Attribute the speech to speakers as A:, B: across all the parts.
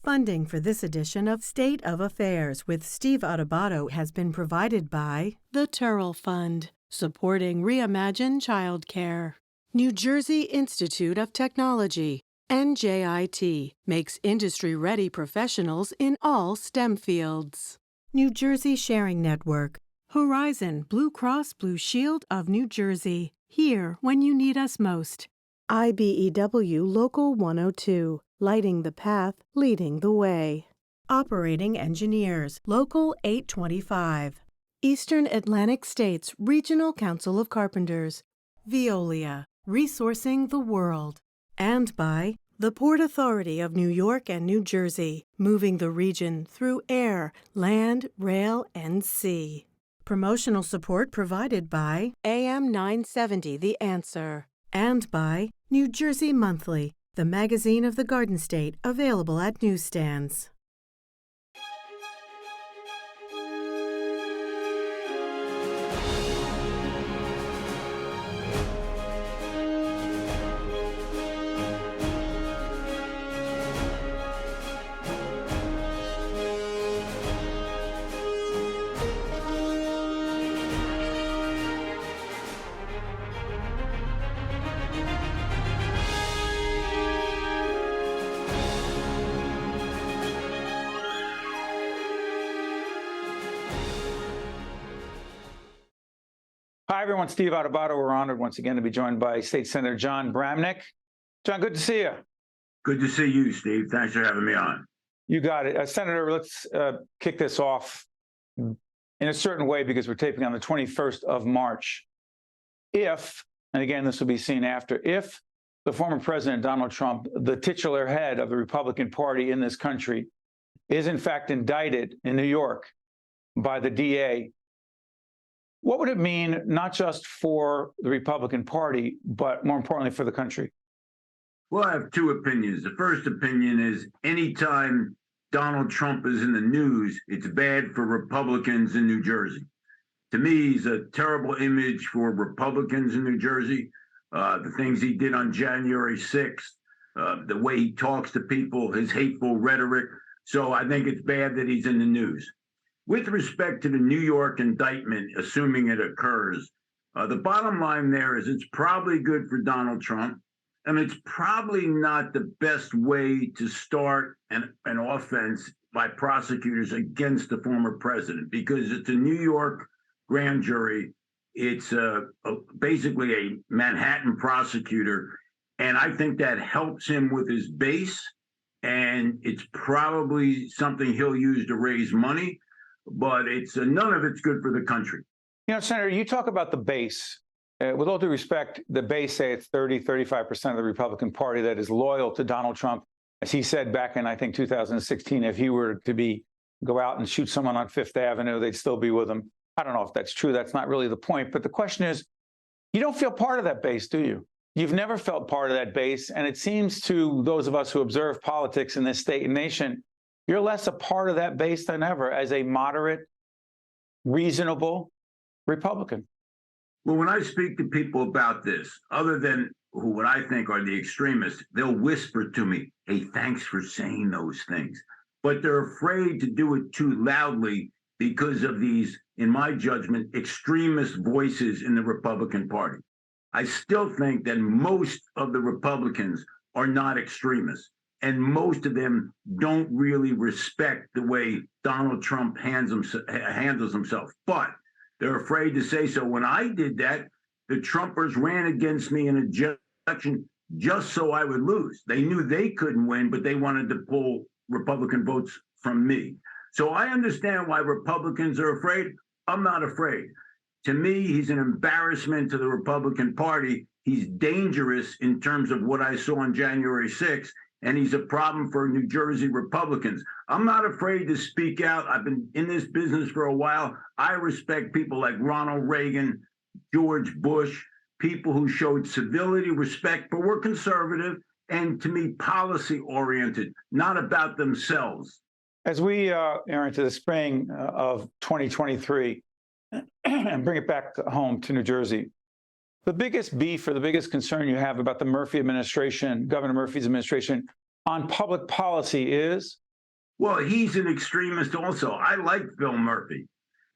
A: Funding for this edition of State of Affairs with Steve Adubato has been provided by the Turrell Fund, supporting Reimagine Childcare. New Jersey Institute of Technology, NJIT, makes industry-ready professionals in all STEM fields. New Jersey Sharing Network, Horizon Blue Cross Blue Shield of New Jersey, here when you need us most. IBEW Local 102, lighting the path, leading the way. Operating Engineers, Local 825. Eastern Atlantic States Regional Council of Carpenters, Veolia, resourcing the world. And by the Port Authority of New York and New Jersey, moving the region through air, land, rail, and sea. Promotional support provided by AM 970 The Answer. And by New Jersey Monthly, the magazine of the Garden State, available at newsstands.
B: Hi, everyone. Steve Adubato. We're honored once again to be joined by State Senator Jon Bramnick. Jon, good to see you.
C: Good to see you, Steve. Thanks for having me on.
B: You got it. Senator, let's kick this off in a certain way because we're taping on the 21st of March. If, and again, this will be seen after, if the former President Donald Trump, the titular head of the Republican Party in this country, is in fact indicted in New York by the DA, what would it mean, not just for the Republican Party, but more importantly for the country?
C: Well, I have two opinions. The first opinion is anytime Donald Trump is in the news, it's bad for Republicans in New Jersey. To me, he's a terrible image for Republicans in New Jersey. The things he did on January 6th, the way he talks to people, his hateful rhetoric. So I think it's bad that he's in the news. With respect to the New York indictment, assuming it occurs, the bottom line there is it's probably good for Donald Trump, and it's probably not the best way to start an offense by prosecutors against the former president, because it's a New York grand jury. It's basically a Manhattan prosecutor, and I think that helps him with his base, and it's probably something he'll use to raise money. But it's none of it's good for the country.
B: You know, Senator, you talk about the base. With all due respect, the base say it's 35% of the Republican Party that is loyal to Donald Trump. As he said back in, I think, 2016, if he were to go out and shoot someone on Fifth Avenue, they'd still be with him. I don't know if that's true. That's not really the point. But the question is, you don't feel part of that base, do you? You've never felt part of that base. And it seems to those of us who observe politics in this state and nation, you're less a part of that base than ever as a moderate, reasonable Republican.
C: Well, when I speak to people about this, other than what I think are the extremists, they'll whisper to me, hey, thanks for saying those things. But they're afraid to do it too loudly because of these, in my judgment, extremist voices in the Republican Party. I still think that most of the Republicans are not extremists. And most of them don't really respect the way Donald Trump handles himself. But they're afraid to say so. When I did that, the Trumpers ran against me in an election just so I would lose. They knew they couldn't win, but they wanted to pull Republican votes from me. So I understand why Republicans are afraid. I'm not afraid. To me, he's an embarrassment to the Republican Party. He's dangerous in terms of what I saw on January 6th. And he's a problem for New Jersey Republicans. I'm not afraid to speak out. I've been in this business for a while. I respect people like Ronald Reagan, George Bush, people who showed civility, respect, but were conservative and, to me, policy-oriented, not about themselves.
B: As we enter into the spring of 2023 and bring it back home to New Jersey, the biggest beef or the biggest concern you have about the Murphy administration, Governor Murphy's administration, on public policy is
C: Well, he's an extremist also. I like Bill Murphy,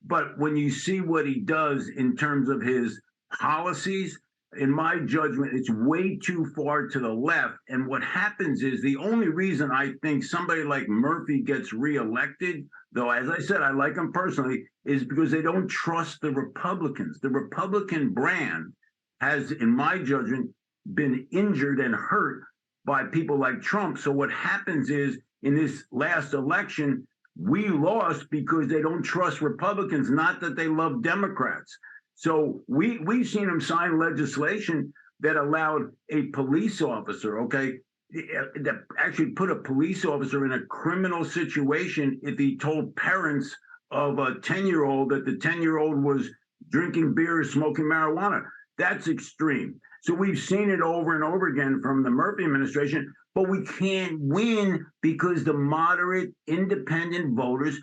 C: but when you see what he does in terms of his policies, in my judgment, it's way too far to the left. And what happens is the only reason I think somebody like Murphy gets reelected, though, as I said, I like him personally, is because they don't trust the Republicans. The Republican brand has, in my judgment, been injured and hurt by people like Trump. So what happens is in this last election, we lost because they don't trust Republicans, not that they love Democrats. So we've seen him sign legislation that allowed a police officer, okay, that actually put a police officer in a criminal situation if he told parents of a 10-year-old that the 10-year-old was drinking beer or smoking marijuana. That's extreme. So we've seen it over and over again from the Murphy administration, but we can't win because the moderate independent voters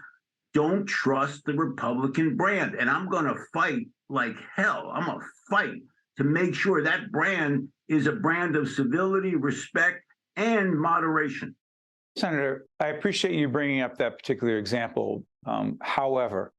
C: don't trust the Republican brand. And I'm going to fight like hell. I'm going to fight to make sure that brand is a brand of civility, respect, and moderation.
B: Senator, I appreciate you bringing up that particular example. However,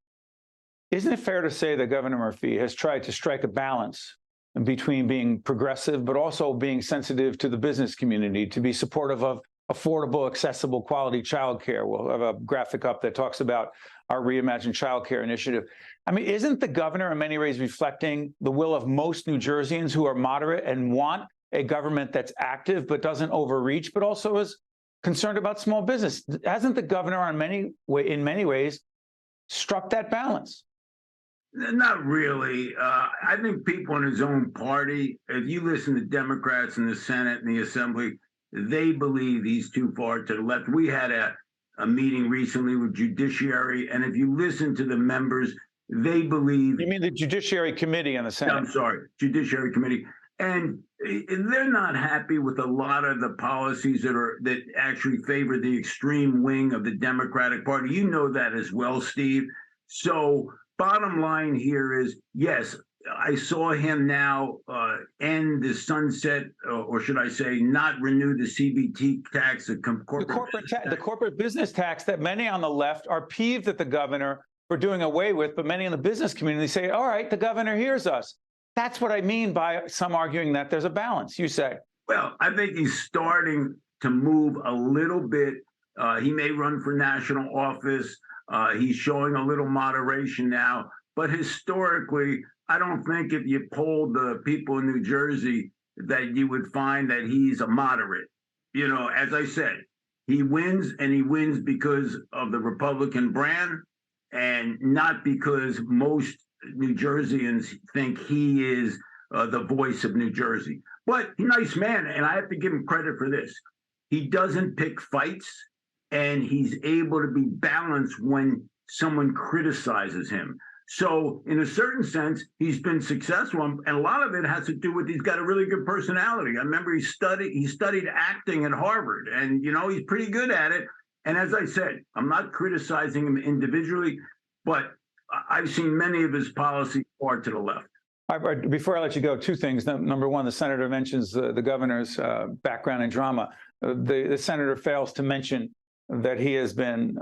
B: isn't it fair to say that Governor Murphy has tried to strike a balance between being progressive, but also being sensitive to the business community, to be supportive of affordable, accessible, quality childcare? We'll have a graphic up that talks about our Reimagine Childcare initiative. I mean, isn't the governor in many ways reflecting the will of most New Jerseyans who are moderate and want a government that's active but doesn't overreach, but also is concerned about small business? Hasn't the governor in many ways struck that balance?
C: Not really. I think people in his own party, if you listen to Democrats in the Senate and the Assembly, they believe he's too far to the left. We had a meeting recently with Judiciary, and if you listen to the members, they believe—
B: You mean the Judiciary Committee in the Senate?
C: I'm sorry, Judiciary Committee. And they're not happy with a lot of the policies that actually favor the extreme wing of the Democratic Party. You know that as well, Steve. So bottom line here is, yes, I saw him now end the sunset, or should I say, not renew the CBT tax, the
B: corporate business tax that many on the left are peeved at the governor for doing away with, but many in the business community say, all right, the governor hears us. That's what I mean by some arguing that there's a balance, you say.
C: Well, I think he's starting to move a little bit. He may run for national office. He's showing a little moderation now. But historically, I don't think if you polled the people in New Jersey that you would find that he's a moderate. You know, as I said, he wins, and he wins because of the Republican brand and not because most New Jerseyans think he is the voice of New Jersey. But he's a nice man, and I have to give him credit for this. He doesn't pick fights, and he's able to be balanced when someone criticizes him. So in a certain sense, he's been successful, and a lot of it has to do with he's got a really good personality. I remember he studied acting at Harvard, and you know, he's pretty good at it. And as I said, I'm not criticizing him individually, but I've seen many of his policies far to the left.
B: Before I let you go, two things. Number one, the senator mentions the governor's background in drama. The senator fails to mention that he has been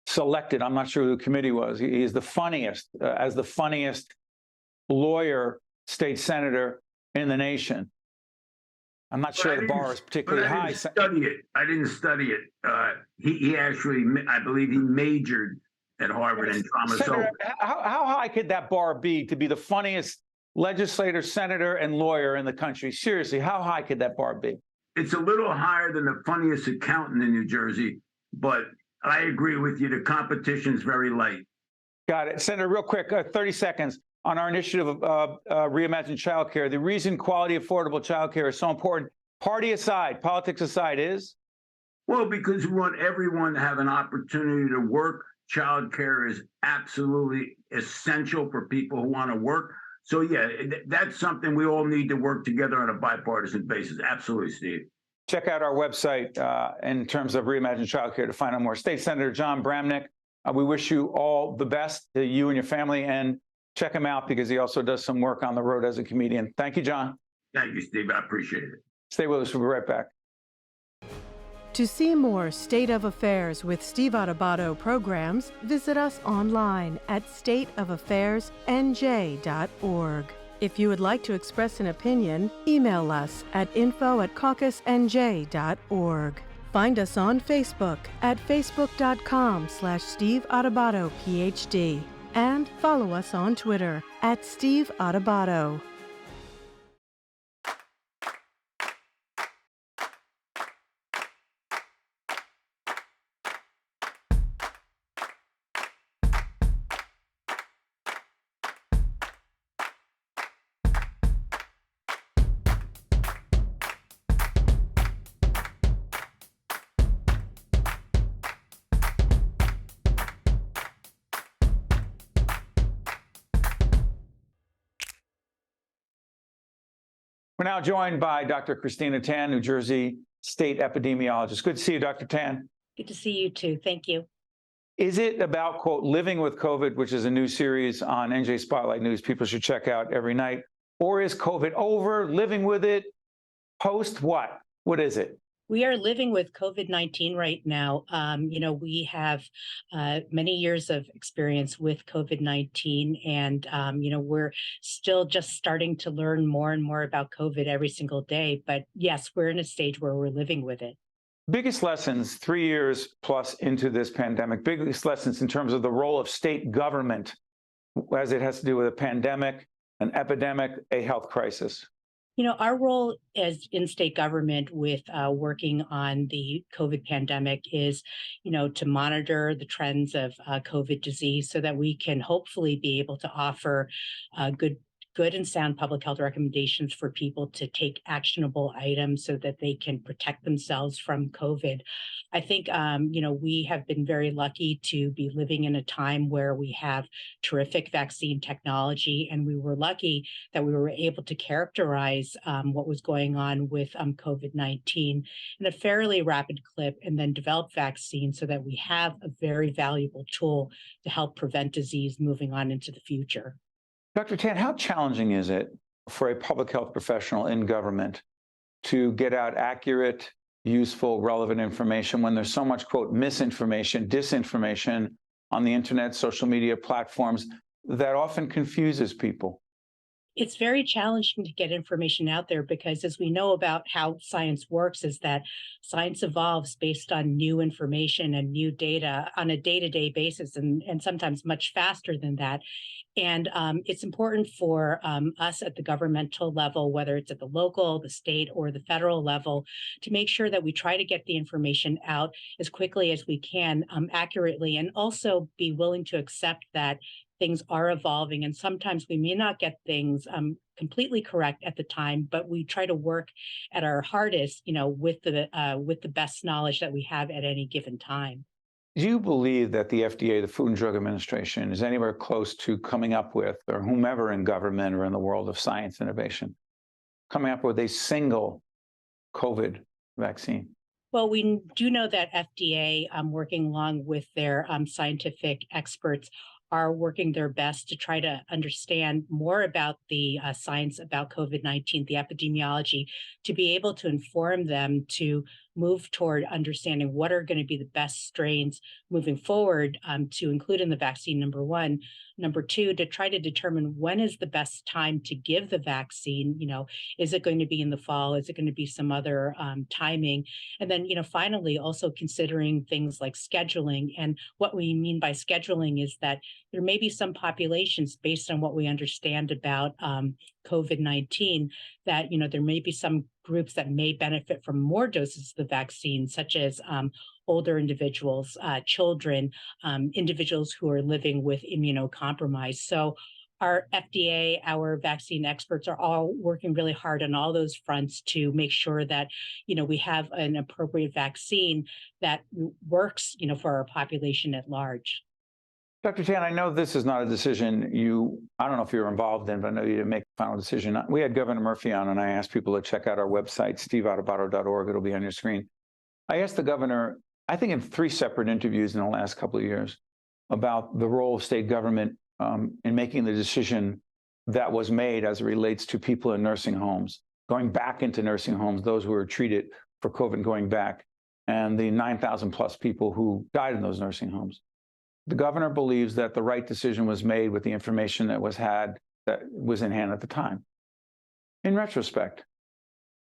B: selected. I'm not sure who the committee was. He is the funniest, as the funniest lawyer state senator in the nation. I'm not sure the bar is particularly high.
C: I didn't study it. He actually, I believe he majored at Harvard in drama.
B: Senator, how high could that bar be to be the funniest legislator, senator, and lawyer in the country? Seriously, how high could that bar be?
C: It's a little higher than the funniest accountant in New Jersey, but I agree with you. The competition's very light.
B: Got it. Senator, real quick, 30 seconds on our initiative of Reimagine Childcare. The reason quality, affordable childcare is so important, party aside, politics aside, is?
C: Well, because we want everyone to have an opportunity to work. Childcare is absolutely essential for people who want to work. So, yeah, that's something we all need to work together on a bipartisan basis. Absolutely, Steve.
B: Check out our website in terms of Reimagine Childcare to find out more. State Senator Jon Bramnick, we wish you all the best, to you and your family, and check him out because he also does some work on the road as a comedian. Thank you, Jon.
C: Thank you, Steve. I appreciate it.
B: Stay with us. We'll be right back.
A: To see more State of Affairs with Steve Adubato programs, visit us online at stateofaffairsnj.org. If you would like to express an opinion, email us at info@caucusnj.org. Find us on Facebook at facebook.com/Steve Adubato PhD and follow us on Twitter at Steve Adubato.
B: We're now joined by Dr. Christina Tan, New Jersey State Epidemiologist. Good to see you, Dr. Tan.
D: Good to see you too. Thank you.
B: Is it about, quote, living with COVID, which is a new series on NJ Spotlight News people should check out every night? Or is COVID over, living with it, post what? What is it?
D: We are living with COVID-19 right now. We have many years of experience with COVID-19, and, we're still just starting to learn more and more about COVID every single day. But yes, we're in a stage where we're living with it.
B: Biggest lessons 3 years plus into this pandemic, biggest lessons in terms of the role of state government as it has to do with a pandemic, an epidemic, a health crisis.
D: Our role as in state government with working on the COVID pandemic is, to monitor the trends of COVID disease so that we can hopefully be able to offer good and sound public health recommendations for people to take actionable items so that they can protect themselves from COVID. I think, we have been very lucky to be living in a time where we have terrific vaccine technology, and we were lucky that we were able to characterize what was going on with COVID-19 in a fairly rapid clip and then develop vaccines so that we have a very valuable tool to help prevent disease moving on into the future.
B: Dr. Tan, how challenging is it for a public health professional in government to get out accurate, useful, relevant information when there's so much, quote, misinformation, disinformation on the internet, social media platforms that often confuses people?
D: It's very challenging to get information out there because, as we know about how science works, is that science evolves based on new information and new data on a day-to-day basis, and sometimes much faster than that. And it's important for us at the governmental level, whether it's at the local, the state, or the federal level, to make sure that we try to get the information out as quickly as we can, accurately, and also be willing to accept that things are evolving. And sometimes we may not get things completely correct at the time, but we try to work at our hardest, with the best knowledge that we have at any given time.
B: Do you believe that the FDA, the Food and Drug Administration, is anywhere close to coming up with, or whomever in government or in the world of science innovation, coming up with a single COVID vaccine?
D: Well, we do know that FDA, working along with their scientific experts, are working their best to try to understand more about the science about COVID-19, the epidemiology, to be able to inform them to move toward understanding what are going to be the best strains moving forward, to include in the vaccine, number one. Number two, to try to determine when is the best time to give the vaccine. Is it going to be in the fall? Is it going to be some other timing? And then, finally, also considering things like scheduling. And what we mean by scheduling is that there may be some populations, based on what we understand about COVID-19, that, there may be some groups that may benefit from more doses of the vaccine, such as older individuals, children, individuals who are living with immunocompromise. So our FDA, our vaccine experts are all working really hard on all those fronts to make sure that, we have an appropriate vaccine that works, for our population at large.
B: Dr. Tan, I know this is not a decision I don't know if you're involved in, but I know you didn't make the final decision. We had Governor Murphy on, and I asked people to check out our website, steveadubato.org. It'll be on your screen. I asked the governor, I think in 3 separate interviews in the last couple of years, about the role of state government in making the decision that was made as it relates to people in nursing homes, going back into nursing homes, those who were treated for COVID going back. and the 9,000 plus people who died in those nursing homes. The governor believes that the right decision was made with the information that was in hand at the time. In retrospect,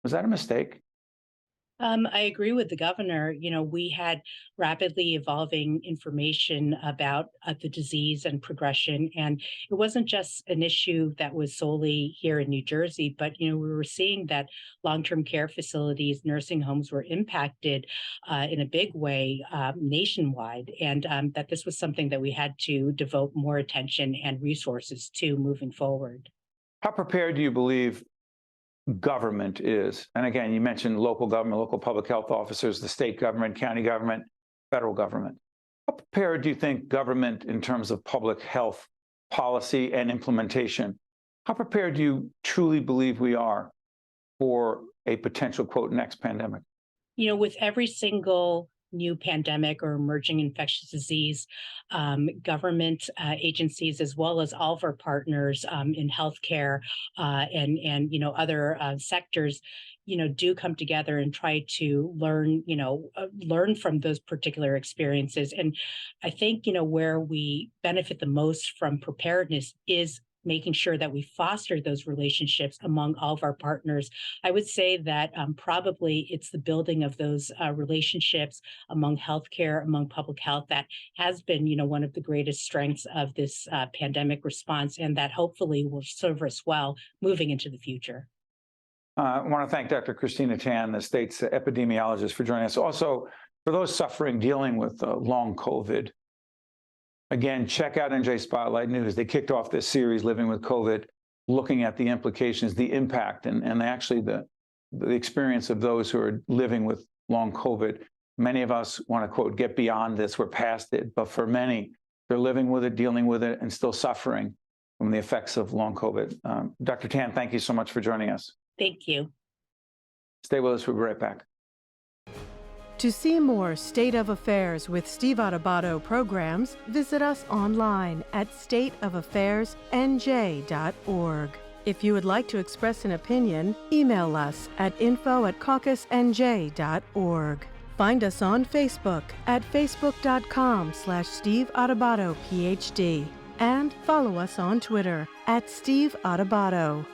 B: was that a mistake?
D: I agree with the governor. We had rapidly evolving information about the disease and progression. And it wasn't just an issue that was solely here in New Jersey, but, we were seeing that long-term care facilities, nursing homes were impacted in a big way nationwide. And that this was something that we had to devote more attention and resources to moving forward.
B: How prepared do you believe government is? And again, you mentioned local government, local public health officers, the state government, county government, federal government. How prepared do you think government in terms of public health policy and implementation, how prepared do you truly believe we are for a potential, quote, next pandemic?
D: With every single new pandemic or emerging infectious disease, government agencies, as well as all of our partners in healthcare and other sectors, do come together and try to learn from those particular experiences. And I think, where we benefit the most from preparedness is making sure that we foster those relationships among all of our partners. I would say that probably it's the building of those relationships among healthcare, among public health, that has been, one of the greatest strengths of this pandemic response, and that hopefully will serve us well moving into the future.
B: I want to thank Dr. Christina Tan, the state's epidemiologist, for joining us. Also, for those suffering, dealing with long COVID, again, check out NJ Spotlight News. They kicked off this series, Living with COVID, looking at the implications, the impact, and actually the experience of those who are living with long COVID. Many of us want to, quote, get beyond this, we're past it. But for many, they're living with it, dealing with it, and still suffering from the effects of long COVID. Dr. Tan, thank you so much for joining us.
D: Thank you.
B: Stay with us. We'll be right back.
A: To see more State of Affairs with Steve Adubato programs, visit us online at stateofaffairsnj.org. If you would like to express an opinion, email us at info@caucusnj.org. Find us on Facebook at facebook.com/Steve Adubato, PhD, and follow us on Twitter at Steve Adubato.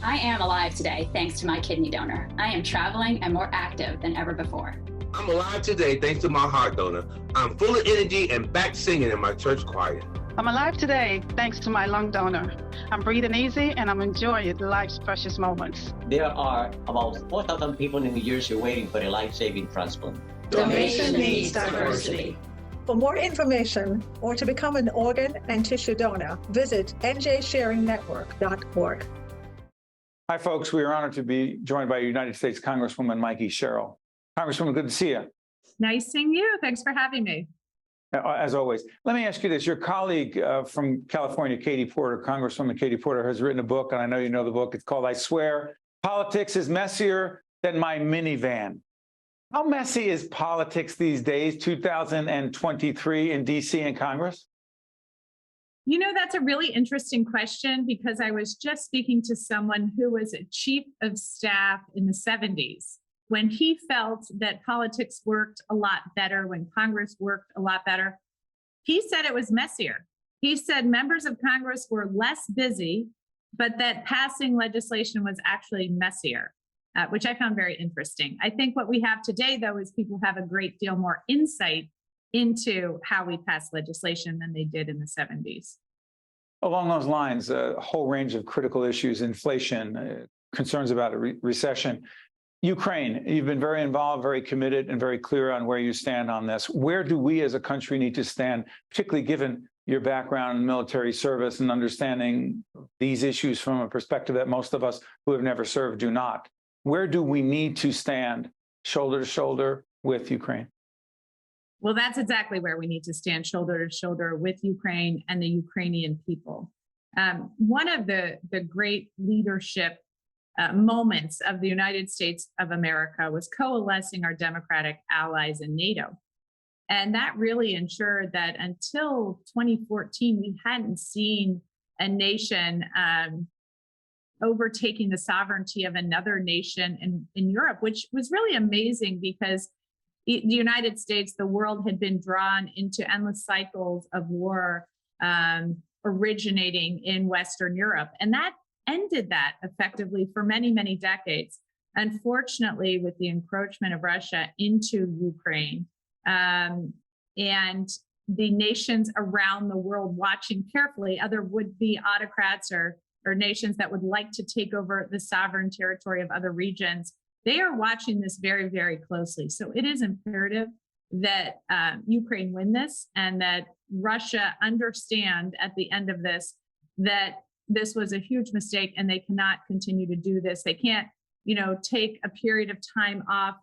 E: I am alive today thanks to my kidney donor. I am traveling and more active than ever before.
F: I'm alive today thanks to my heart donor. I'm full of energy and back singing in my church choir.
G: I'm alive today thanks to my lung donor. I'm breathing easy and I'm enjoying life's precious moments.
H: There are about 4,000 people in New Jersey waiting for a life-saving transplant.
I: Donation needs diversity. For more information or to become an organ and tissue donor, visit njsharingnetwork.org.
B: Hi, folks. We are honored to be joined by United States Congresswoman Mikie Sherrill. Congresswoman, good to see you.
J: Nice seeing you. Thanks for having me.
B: As always. Let me ask you this. Your colleague from California, Katie Porter, Congresswoman Katie Porter, has written a book, and I know you know the book. It's called, I Swear, Politics is Messier Than My Minivan. How messy is politics these days, 2023 in D.C. and Congress?
J: That's a really interesting question, because I was just speaking to someone who was a chief of staff in the 70s when he felt that politics worked a lot better, when Congress worked a lot better. He said it was messier. He said members of Congress were less busy, but that passing legislation was actually messier, which I found very interesting. I think what we have today, though, is people have a great deal more insight into how we pass legislation than they did in the 70s.
B: Along those lines, a whole range of critical issues, inflation, concerns about a recession. Ukraine, you've been very involved, very committed, and very clear on where you stand on this. Where do we as a country need to stand, particularly given your background in military service and understanding these issues from a perspective that most of us who have never served do not? Where do we need to stand shoulder to shoulder with Ukraine?
J: Well, that's exactly where we need to stand shoulder to shoulder with Ukraine and the Ukrainian people. One of the great leadership moments of the United States of America was coalescing our democratic allies in NATO. And that really ensured that until 2014, we hadn't seen a nation overtaking the sovereignty of another nation in Europe, which was really amazing because the United States, the world had been drawn into endless cycles of war originating in Western Europe. And that ended that effectively for many, many decades. Unfortunately, with the encroachment of Russia into Ukraine and the nations around the world watching carefully, other would-be autocrats or nations that would like to take over the sovereign territory of other regions, they are watching this very, very closely. So it is imperative that Ukraine win this and that Russia understand at the end of this that this was a huge mistake and they cannot continue to do this. They can't, take a period of time off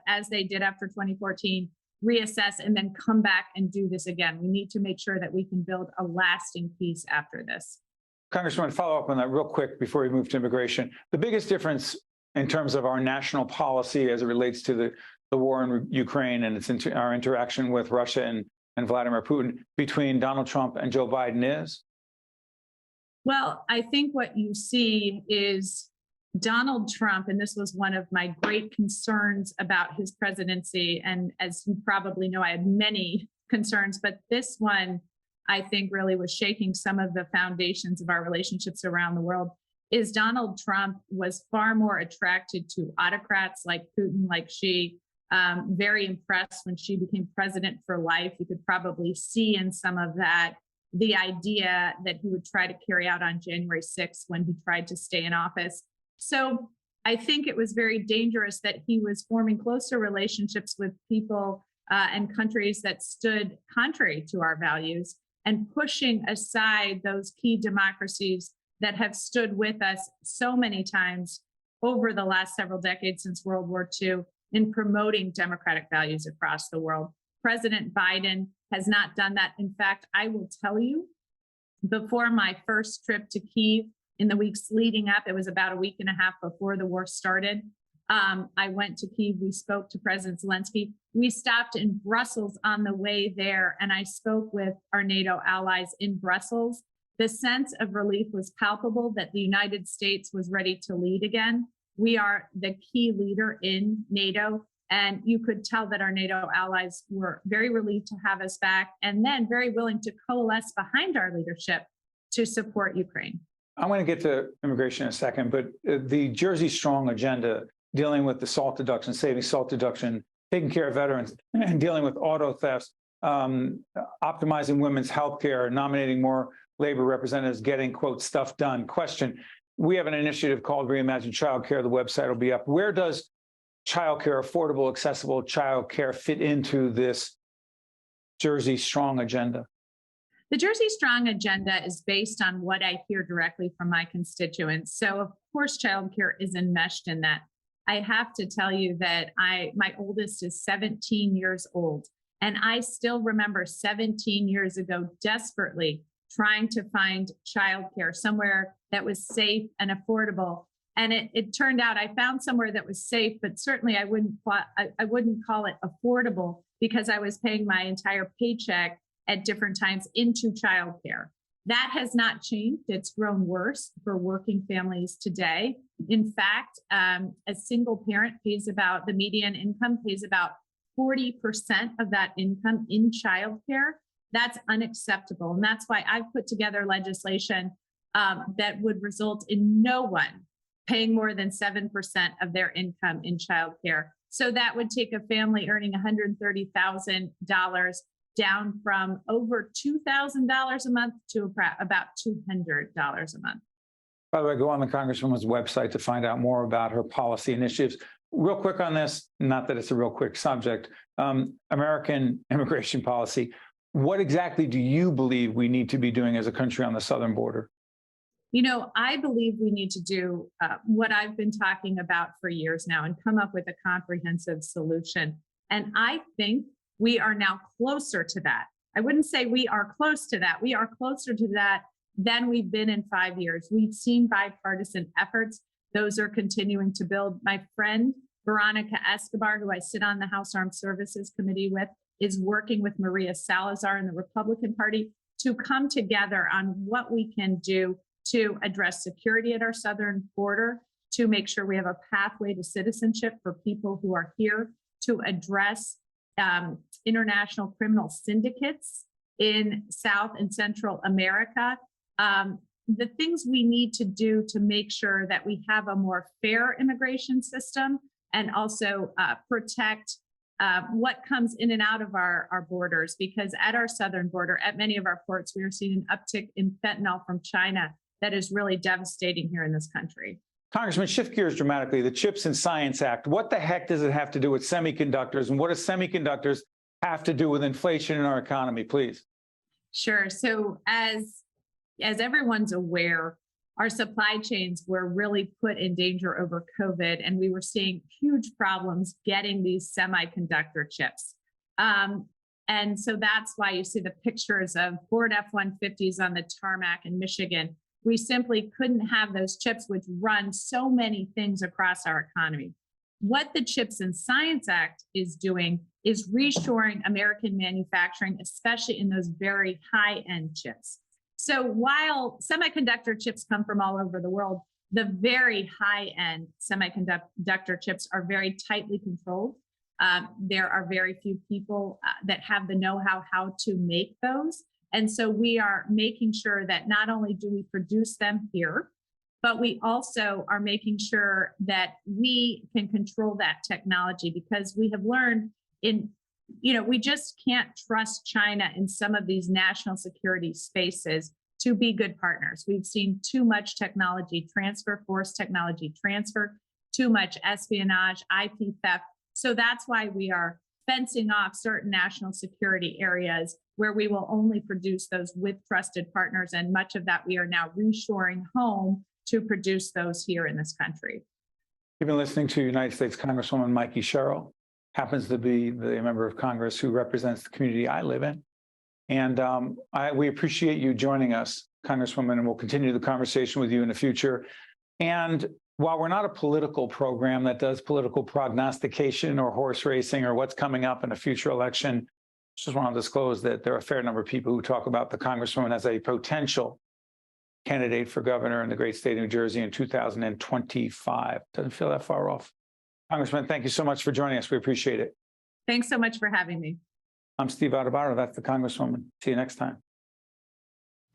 J: as they did after 2014, reassess, and then come back and do this again. We need to make sure that we can build a lasting peace after this.
B: Congresswoman, follow up on that real quick before we move to immigration. The biggest difference in terms of our national policy as it relates to the war in Ukraine and our interaction with Russia and Vladimir Putin between Donald Trump and Joe Biden is?
J: Well, I think what you see is Donald Trump, and this was one of my great concerns about his presidency. And as you probably know, I had many concerns, but this one, I think, really was shaking some of the foundations of our relationships around the world, is Donald Trump was far more attracted to autocrats like Putin, like Xi, very impressed when Xi became president for life. You could probably see in some of that the idea that he would try to carry out on January 6th when he tried to stay in office. So I think it was very dangerous that he was forming closer relationships with people and countries that stood contrary to our values and pushing aside those key democracies that have stood with us so many times over the last several decades since World War II in promoting democratic values across the world. President Biden has not done that. In fact, I will tell you, before my first trip to Kyiv, in the weeks leading up, it was about a week and a half before the war started. I went to Kyiv. We spoke to President Zelensky. We stopped in Brussels on the way there, and I spoke with our NATO allies in Brussels. The sense of relief was palpable that the United States was ready to lead again. We are the key leader in NATO, and you could tell that our NATO allies were very relieved to have us back and then very willing to coalesce behind our leadership to support Ukraine.
B: I want to get to immigration in a second, but the Jersey Strong agenda, dealing with the SALT deduction, saving SALT deduction, taking care of veterans, and dealing with auto thefts, optimizing women's health care, nominating more labor representatives, getting, quote, stuff done. Question, we have an initiative called Reimagine Childcare. The website will be up. Where does childcare, affordable, accessible childcare fit into this Jersey Strong agenda?
J: The Jersey Strong agenda is based on what I hear directly from my constituents. So, of course, childcare is enmeshed in that. I have to tell you that my oldest is 17 years old, and I still remember 17 years ago desperately trying to find childcare somewhere that was safe and affordable. And it turned out I found somewhere that was safe, but certainly I wouldn't call it affordable because I was paying my entire paycheck at different times into childcare. That has not changed. It's grown worse for working families today. In fact, a single parent the median income pays about 40% of that income in childcare. That's unacceptable. And that's why I've put together legislation that would result in no one paying more than 7% of their income in childcare. So that would take a family earning $130,000 down from over $2,000 a month to about $200 a month.
B: By the way, go on the Congresswoman's website to find out more about her policy initiatives. Real quick on this, not that it's a real quick subject, American immigration policy. What exactly do you believe we need to be doing as a country on the southern border?
J: I believe we need to do what I've been talking about for years now and come up with a comprehensive solution. And I think we are now closer to that. I wouldn't say we are close to that. We are closer to that than we've been in 5 years. We've seen bipartisan efforts. Those are continuing to build. My friend, Veronica Escobar, who I sit on the House Armed Services Committee with, is working with Maria Salazar in the Republican Party to come together on what we can do to address security at our southern border, to make sure we have a pathway to citizenship for people who are here, to address international criminal syndicates in South and Central America. The things we need to do to make sure that we have a more fair immigration system and also protect what comes in and out of our borders, because at our southern border, at many of our ports, we are seeing an uptick in fentanyl from China that is really devastating here in this country.
B: Congressman, shift gears dramatically. The CHIPS and Science Act, what the heck does it have to do with semiconductors? And what does semiconductors have to do with inflation in our economy, please?
J: Sure. So as everyone's aware, our supply chains were really put in danger over COVID, and we were seeing huge problems getting these semiconductor chips. And so that's why you see the pictures of Ford F-150s on the tarmac in Michigan. We simply couldn't have those chips, which run so many things across our economy. What the CHIPS and Science Act is doing is reshoring American manufacturing, especially in those very high-end chips. So while semiconductor chips come from all over the world, the very high-end semiconductor chips are very tightly controlled. There are very few people that have the know-how how to make those. And so we are making sure that not only do we produce them here, but we also are making sure that we can control that technology, because we have learned we just can't trust China in some of these national security spaces to be good partners. We've seen too much technology transfer, forced technology transfer, too much espionage, IP theft. So that's why we are fencing off certain national security areas where we will only produce those with trusted partners. And much of that we are now reshoring home to produce those here in this country.
B: You've been listening to United States Congresswoman Mikie Sherrill, happens to be the member of Congress who represents the community I live in. And we appreciate you joining us, Congresswoman, and we'll continue the conversation with you in the future. And while we're not a political program that does political prognostication or horse racing or what's coming up in a future election, just want to disclose that there are a fair number of people who talk about the Congresswoman as a potential candidate for governor in the great state of New Jersey in 2025. Doesn't feel that far off. Congressman, thank you so much for joining us. We appreciate it.
J: Thanks so much for having me.
B: I'm Steve Adubato. That's the Congresswoman. See you next time.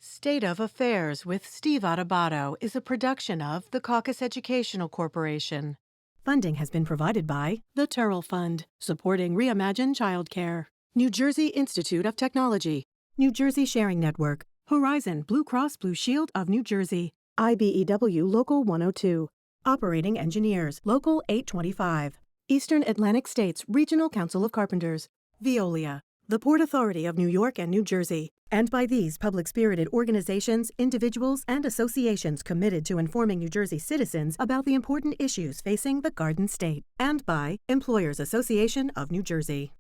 A: State of Affairs with Steve Adubato is a production of the Caucus Educational Corporation. Funding has been provided by the Turrell Fund, supporting Reimagine Childcare, New Jersey Institute of Technology, New Jersey Sharing Network, Horizon Blue Cross Blue Shield of New Jersey, IBEW Local 102, Operating Engineers Local 825, Eastern Atlantic States Regional Council of Carpenters, Veolia, the Port Authority of New York and New Jersey, and by these public-spirited organizations, individuals, and associations committed to informing New Jersey citizens about the important issues facing the Garden State, and by Employers Association of New Jersey.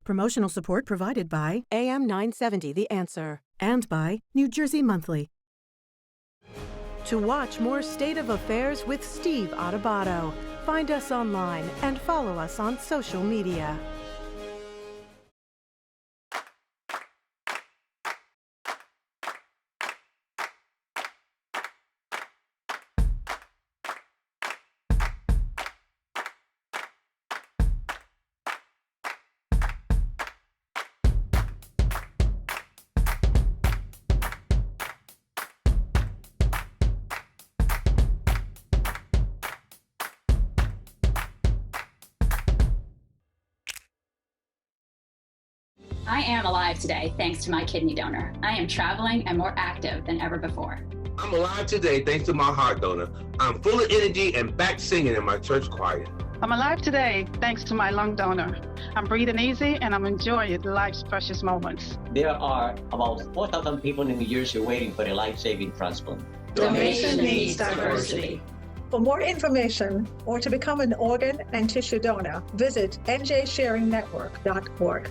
A: Promotional support provided by AM 970 The Answer, and by New Jersey Monthly. To watch more State of Affairs with Steve Adubato, find us online and follow us on social media.
E: I am alive today thanks to my kidney donor. I am traveling and more active than ever before.
F: I'm alive today thanks to my heart donor. I'm full of energy and back singing in my church choir.
G: I'm alive today thanks to my lung donor. I'm breathing easy and I'm enjoying life's precious moments.
H: There are about 4,000 people in New Jersey waiting for a life-saving transplant.
E: Donation needs diversity.
I: For more information or to become an organ and tissue donor, visit njsharingnetwork.org.